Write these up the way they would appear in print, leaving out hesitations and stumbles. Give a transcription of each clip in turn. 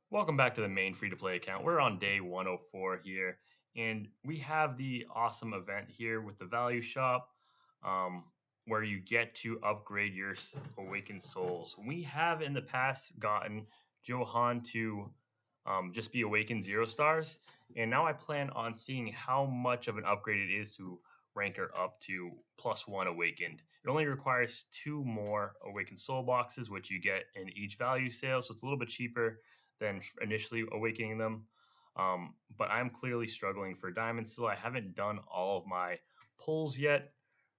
Welcome back to the main free-to-play account. We're on day 104 here, and we have the awesome event here with the value shop, um, where you get to upgrade your awakened souls. We have in the past gotten Johan to just be awakened 0 stars, and now I plan on seeing how much of an upgrade it is to rank her up to +1 awakened. It only requires 2 more awakened soul boxes, which you get in each value sale, so it's a little bit cheaper than initially awakening them. But I'm clearly struggling for diamonds still. I haven't done all of my pulls yet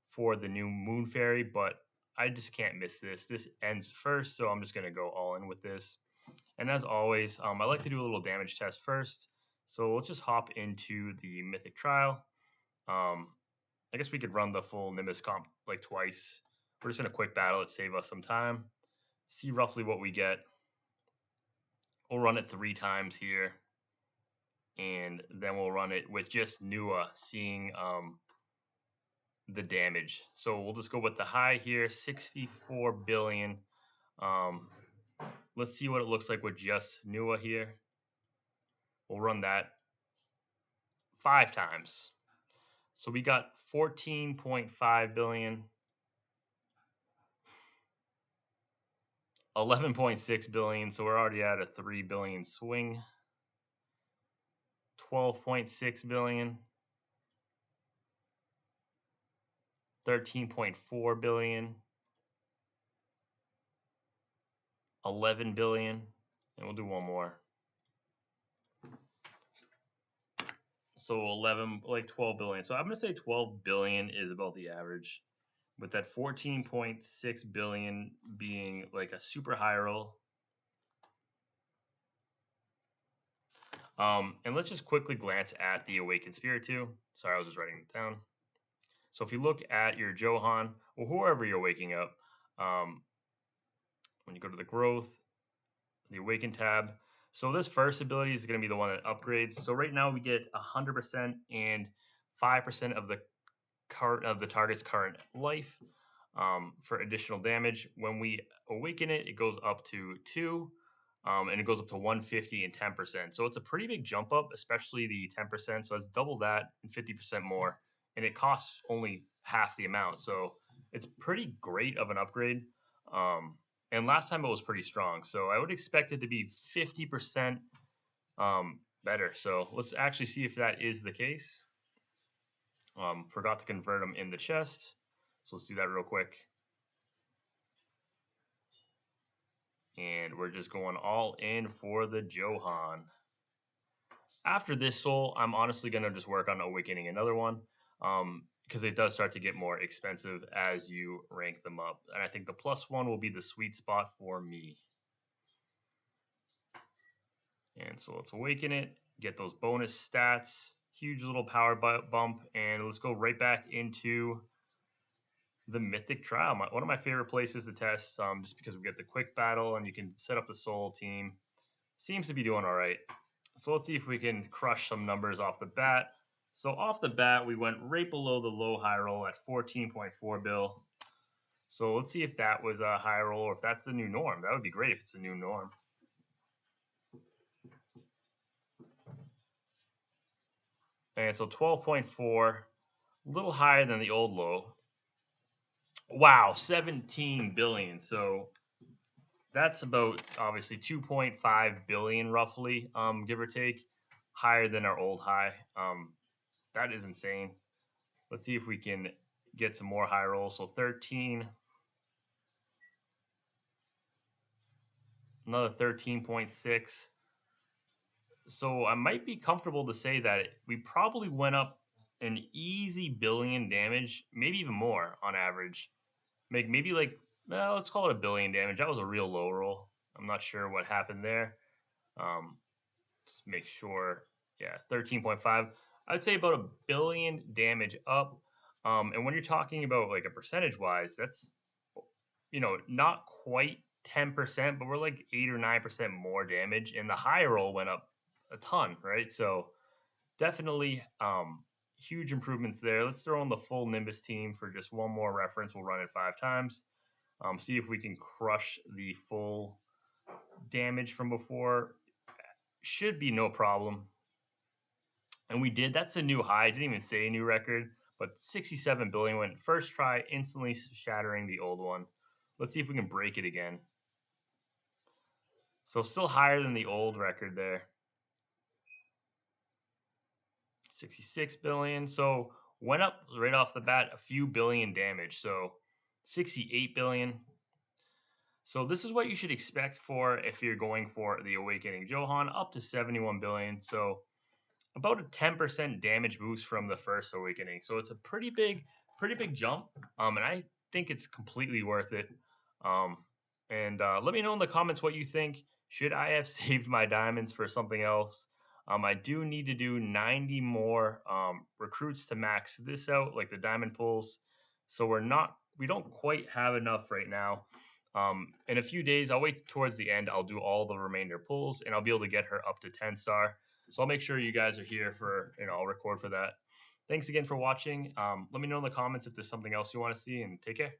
for the new moon fairy, but I just can't miss this. This ends first, so I'm just going to go all in with this. And as always, I like to do a little damage test first. So let's just hop into the mythic trial. Um, I guess we could run the full Nimbus comp like twice. We're just in a quick battle. It save us some time. See roughly what we get. We'll run it 3 times here, and then we'll run it with just Nua, seeing the damage. So we'll just go with the high here, 64 billion. Um, let's see what it looks like with just Nua here. We'll run that 5 times. So we got 14.5 billion, 11.6 billion. So we're already at a 3 billion swing. 12.6 billion, 13.4 billion, 11 billion, and we'll do one more. So 11, like 12 billion. So I'm going to say 12 billion is about the average, with that 14.6 billion being like a super high roll. And let's just quickly glance at the Awakened Spirit too. Sorry, I was just writing it down. So if you look at your Johan, or whoever you're waking up, when you go to the growth, the Awaken tab. So this first ability is going to be the one that upgrades. So right now we get 100% and 5% of the target's current life for additional damage. When we awaken it, it goes up to 2, and it goes up to 150 and 10%. So it's a pretty big jump up, especially the 10%. So that's double that and 50% more, and it costs only half the amount. So it's pretty great of an upgrade. Um, and last time it was pretty strong, so I would expect it to be 50% better. So let's actually see if that is the case. Forgot to convert them in the chest. So let's do that real quick. And we're just going all in for the Johan. After this soul, I'm honestly going to just work on awakening another one, because it does start to get more expensive as you rank them up. And I think the +1 will be the sweet spot for me. And so let's awaken it, get those bonus stats, huge little power bump, and let's go right back into the mythic trial. One of my favorite places to test, just because we get the quick battle and you can set up the soul team. Seems to be doing all right. So let's see if we can crush some numbers off the bat. So off the bat, we went right below the low high roll at 14.4 bill. So let's see if that was a high roll or if that's the new norm. That would be great if it's a new norm. And so 12.4, a little higher than the old low. Wow, 17 billion. So that's about obviously 2.5 billion roughly, give or take, higher than our old high. That is insane. Let's see if we can get some more high rolls. So 13, another 13.6. So I might be comfortable to say that we probably went up an easy billion damage, maybe even more on average. Maybe like, well, let's call it a billion damage. That was a real low roll. I'm not sure what happened there. Um, let's make sure. Yeah, 13.5. I'd say about a billion damage up. And when you're talking about like a percentage wise, that's, not quite 10%, but we're like 8 or 9% more damage. And the high roll went up a ton, right? So definitely huge improvements there. Let's throw in the full Nimbus team for just one more reference. We'll run it 5 times. See if we can crush the full damage from before. should be no problem. And we did. That's a new high. I didn't even say a new record, but 67 billion went first try, instantly shattering the old one. Let's see if we can break it again. So still higher than the old record there. 66 billion. So went up right off the bat a few billion damage. So 68 billion. So this is what you should expect for if you're going for the Awakening Johan, up to 71 billion. So about a 10% damage boost from the first Awakening. So it's a pretty big jump. And I think it's completely worth it. Um, and let me know in the comments what you think. Should I have saved my diamonds for something else? I do need to do 90 more recruits to max this out, like the diamond pulls. So we don't quite have enough right now. In a few days, I'll wait towards the end. I'll do all the remainder pulls, and I'll be able to get her up to 10 star. So I'll make sure you guys are here for, I'll record for that. Thanks again for watching. Let me know in the comments if there's something else you want to see, and take care.